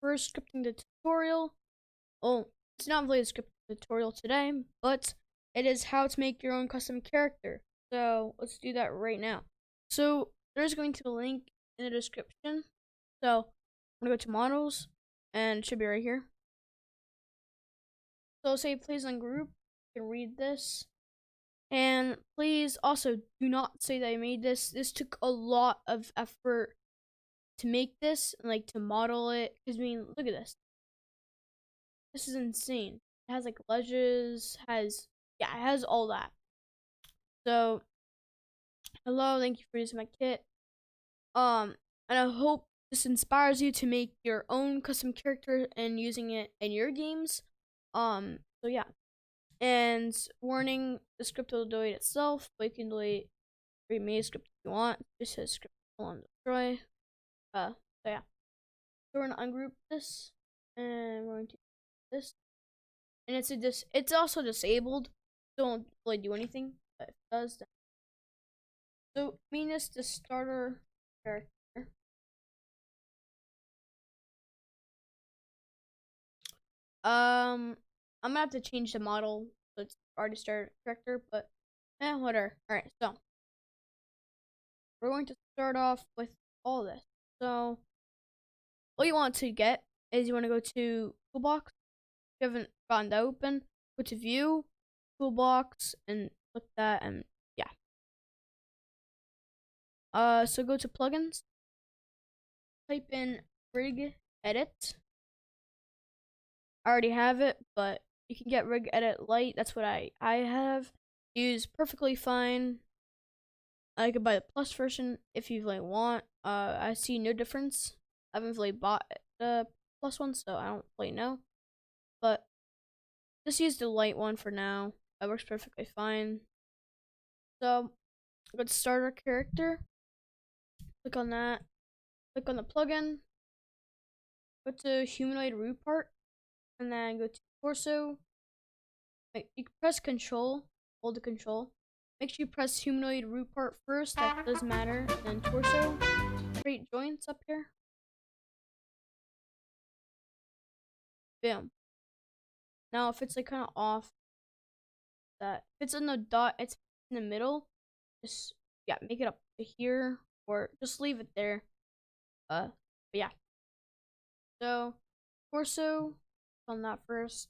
first scripting tutorial. Well, it's not really a scripting tutorial today, but it is how to make your own custom character. So let's do that right now. So there's going to be a link in the description. So I'm gonna go to models, and it should be right here. So say please ungroup. You can read this. And please also do not say that I made this. This took a lot of effort to make this and like to model it. Because I mean, look at this. This is insane. It has like ledges, it has all that. So hello, thank you for using my kit. And I hope this inspires you to make your own custom character and using it in your games. So yeah. And warning, the script will delete itself, but you can delete remade script if you want. Just says script on destroy. So yeah. So we're gonna ungroup this, and we're going to do this. And it's also disabled. Don't really do anything, but if it does, then. So Venus, the starter character. I'm gonna have to change the model, so it's already started character, but whatever. Alright, so we're going to start off with all this. So what you want to get is you want to go to Toolbox. If you haven't gotten that open, go to View, Toolbox, and click that, and yeah. So go to Plugins. Type in Rig Edit. I already have it, but you can get Rig Edit Lite. That's what I have. Use perfectly fine. I could buy the plus version if you really want. I see no difference. I haven't really bought the plus one, so I don't really know. But just use the light one for now. It works perfectly fine. So let's start our character. Click on that. Click on the plugin. Go to Humanoid root part, and then go to torso. You can press Control. Hold the Control. Make sure you press Humanoid root part first. That does matter. Then torso. Create joints up here. Bam. Now if it's like kind of off, that if it's in the dot, it's in the middle. Just make it up to here, or just leave it there. But yeah. So torso on that first.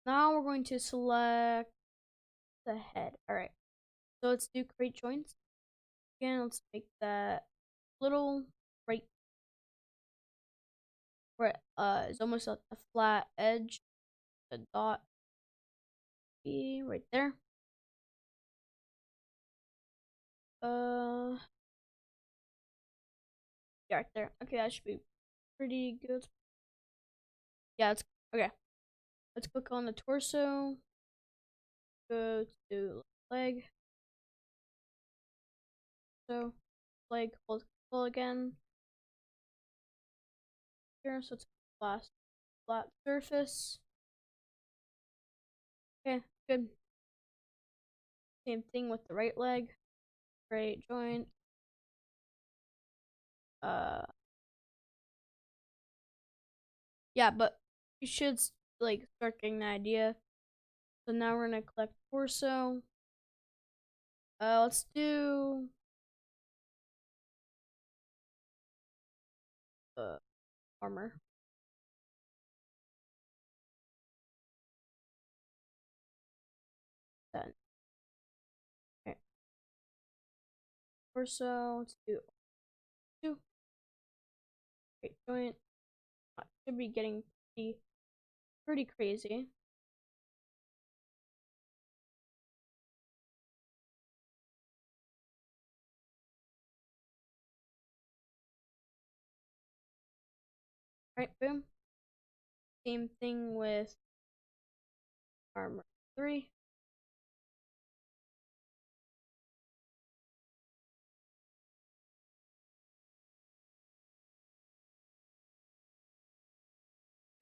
Now we're going to select the head. Alright. So let's do create joints. Again, let's make that little right where it's almost a flat edge. The dot be right there. Yeah, right there. Okay, that should be pretty good. Yeah, it's okay. Let's click on the torso. Go to leg. So leg, hold control again. Here, so it's a flat surface. Okay, good. Same thing with the right leg. Right joint. Yeah, but you should like start getting the idea. So now we're gonna collect torso. Let's do armor. Then okay. Torso. Let's do two. Right joint. Should be getting pretty crazy. Right, boom. Same thing with armor 3.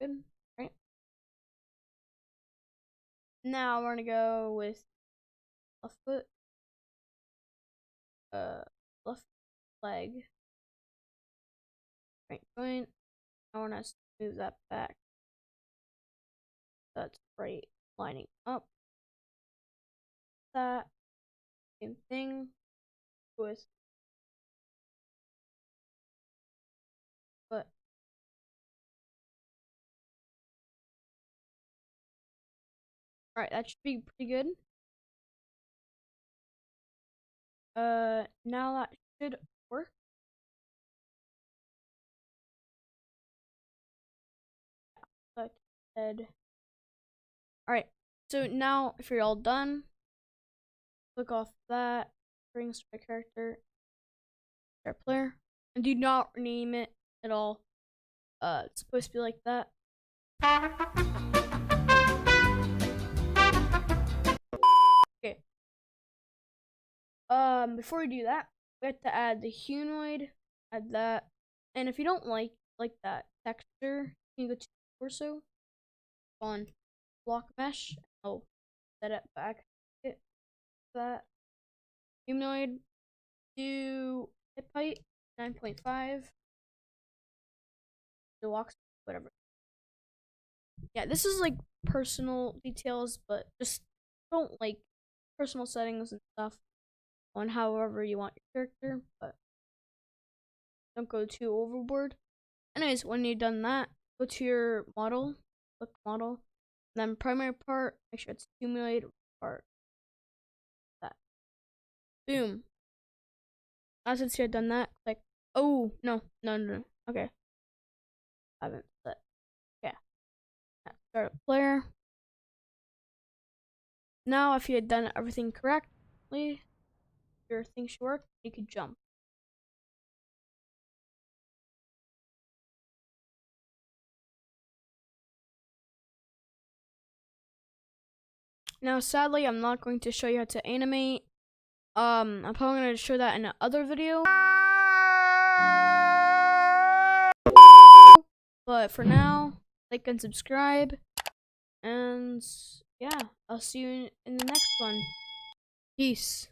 Good. Right. Now we're gonna go with left foot. Left leg. Right joint. I want to move that back. That's right, lining up. That same thing with, but all right, that should be pretty good. Now that should work. Like said. All right. So now, if you're all done, click off that. Bring my character, start player, and do not rename it at all. It's supposed to be like that. Okay. Before we do that, we have to add the humanoid. Add that, and if you don't like that texture, you can go to torso on block mesh. Oh, set it back. Hit that humanoid. Do hip height 9.5. The walks, whatever. Yeah, this is like personal details, but just don't like personal settings and stuff on however you want your character, but don't go too overboard. Anyways, when you've done that, go to your model, click model, then primary part, make sure it's humanoid part. That. Boom. Now since you've done that, click, oh, no. Okay. I haven't set. Okay. Start a player. Now, if you had done everything correctly, your thing should work, you could jump. Now, sadly, I'm not going to show you how to animate. I'm probably going to show that in another video. But for now, like and subscribe. And yeah, I'll see you in the next one. Peace.